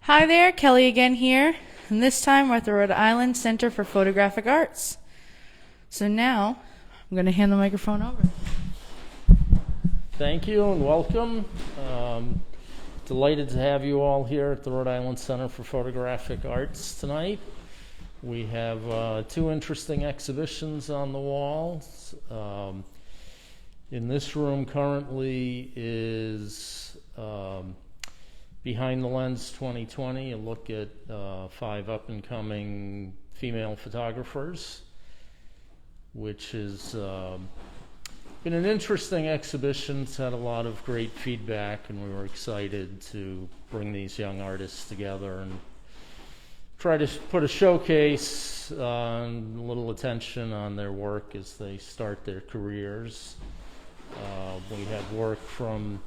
Hi there, Kelly again here, and this time we're at the Rhode Island Center for Photographic Arts. So now, I'm going to hand the microphone over. Thank you and welcome. Delighted to have you all here at the Rhode Island Center for Photographic Arts tonight. We have two interesting exhibitions on the walls. In this room currently is Behind the Lens 2020, a look at 5 up-and-coming female photographers, which has been an interesting exhibition. It's had a lot of great feedback, and we were excited to bring these young artists together and try to put a showcase and a little attention on their work as they start their careers. We had work from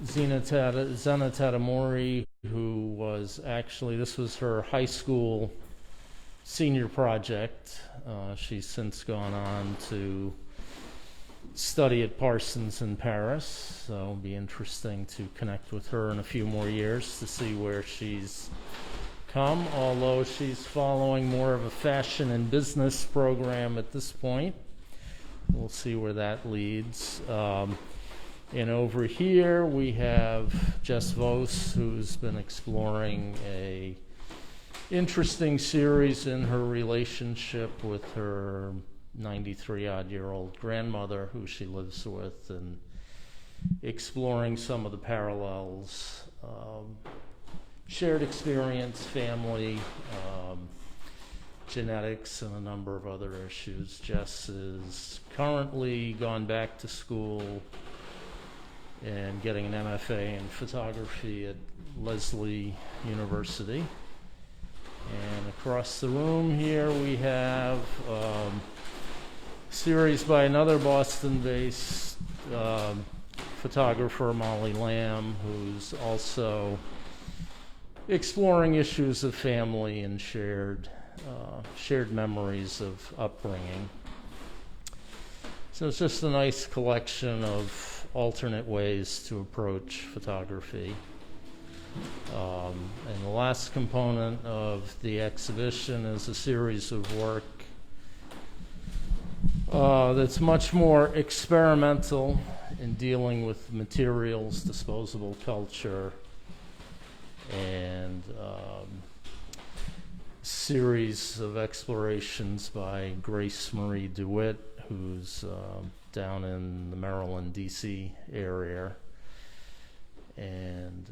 Zena Tatamori, who was actually, this was her high school senior project. She's since gone on to study at Parsons in Paris, so it'll be interesting to connect with her in a few more years to see where she's come, although she's following more of a fashion and business program at this point. We'll see where that leads. And over here we have Jess Voss, who's been exploring a interesting series in her relationship with her 93-odd-year-old grandmother, who she lives with, and exploring some of the parallels, shared experience, family, genetics, and a number of other issues. Jess is currently gone back to school and getting an MFA in photography at Lesley University. And across the room here we have a series by another Boston-based photographer, Molly Lamb, who's also exploring issues of family and shared memories of upbringing. So it's just a nice collection of alternate ways to approach photography. And the last component of the exhibition is a series of work that's much more experimental in dealing with materials, disposable culture, and series of explorations by Grace Marie Dewitt, who's down in the Maryland, D.C. area. And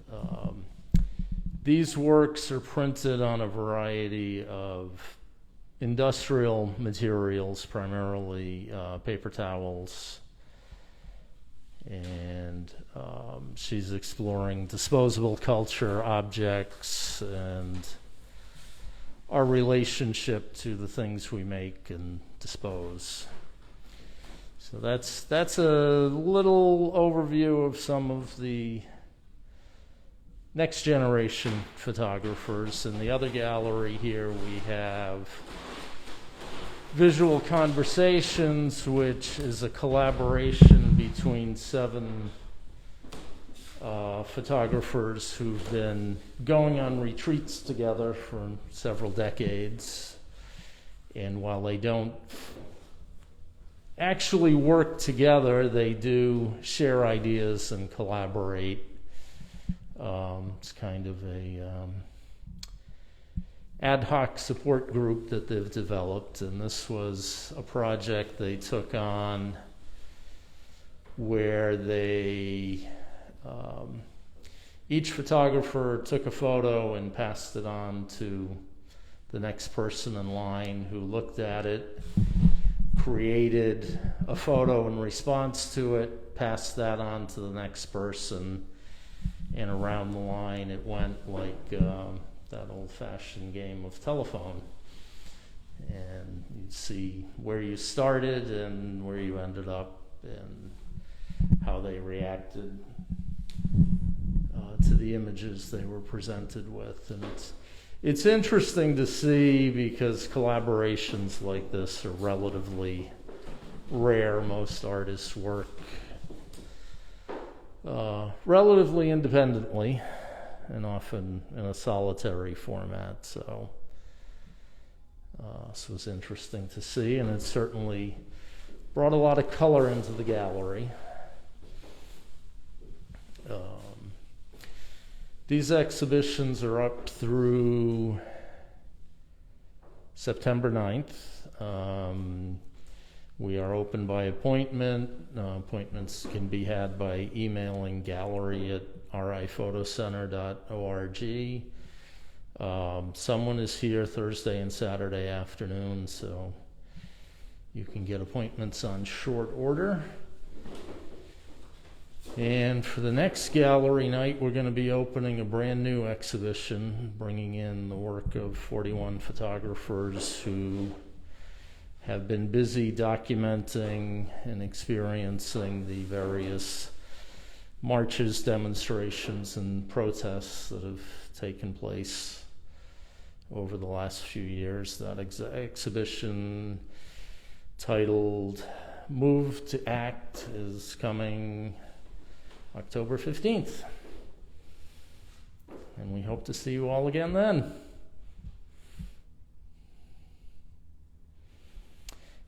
these works are printed on a variety of industrial materials, primarily paper towels. And she's exploring disposable culture, objects, and our relationship to the things we make and dispose. So that's a little overview of some of the next generation photographers. In the other gallery here we have Visual Conversations, which is a collaboration between 7 photographers who've been going on retreats together for several decades. And while they don't actually work together, they do share ideas and collaborate. It's kind of a ad hoc support group that they've developed, and this was a project they took on where they each photographer took a photo and passed it on to the next person in line, who looked at it, created a photo in response to it, passed that on to the next person, and around the line it went like that old-fashioned game of telephone. And you'd see where you started and where you ended up and how they reacted to the images they were presented with. And it's interesting to see, because collaborations like this are relatively rare. Most artists work relatively independently, and often in a solitary format. So this was interesting to see, and it certainly brought a lot of color into the gallery. These exhibitions are up through September 9th. We are open by appointment. Appointments can be had by emailing gallery@riphotoCenter.org. Someone is here Thursday and Saturday afternoon, so you can get appointments on short order. And for the next gallery night, we're going to be opening a brand new exhibition, bringing in the work of 41 photographers who have been busy documenting and experiencing the various marches, demonstrations, and protests that have taken place over the last few years. That exhibition, titled Move to Act, is coming October 15th. And we hope to see you all again then.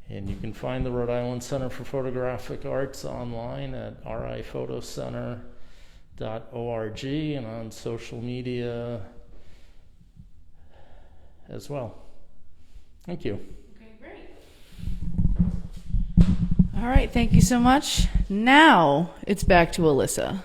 And you can find the Rhode Island Center for Photographic Arts online at riphotoCenter.org and on social media as well. Thank you. Okay, great. All right, thank you so much. Now it's back to Alyssa.